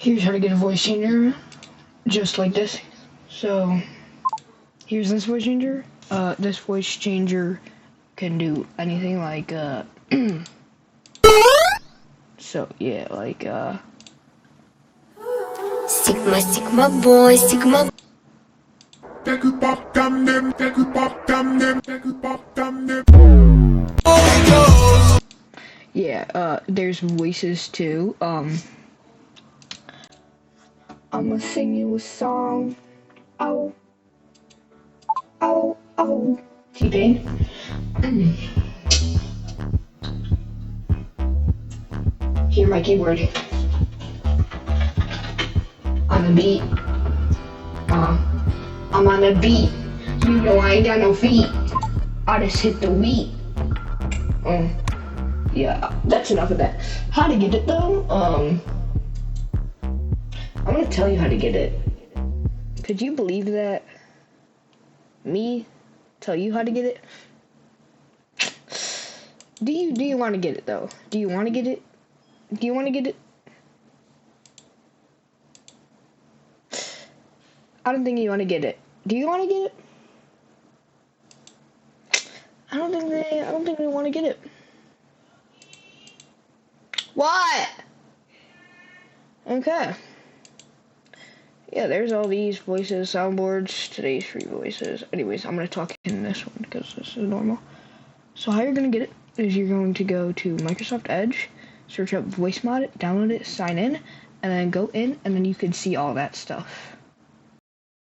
Here's how to get a voice changer, just like this. So, here's this voice changer. This voice changer can do anything like, so yeah, like, Sigma, Sigma boy, Sigma. yeah, there's voices too. I'ma sing you a song. Oh, oh, oh. T-Pain. Hear my keyboard. On the beat. I'm on the beat. You know I ain't got no feet. I just hit the wheat. Yeah, that's enough of that. How to get it though? I'm gonna tell you how to get it. Could you believe that? Me tell you how to get it? Do you want to get it though? Do you want to get it? Do you want to get it? I don't think you want to get it. Do you want to get it? I don't think they want to get it. What? Okay. Yeah, there's all these voices, soundboards, today's free voices. Anyways, I'm going to talk in this one because this is normal. So how you're going to get it is you're going to go to Microsoft Edge, search up voice mod, download it, sign in, and then go in, and then you can see all that stuff.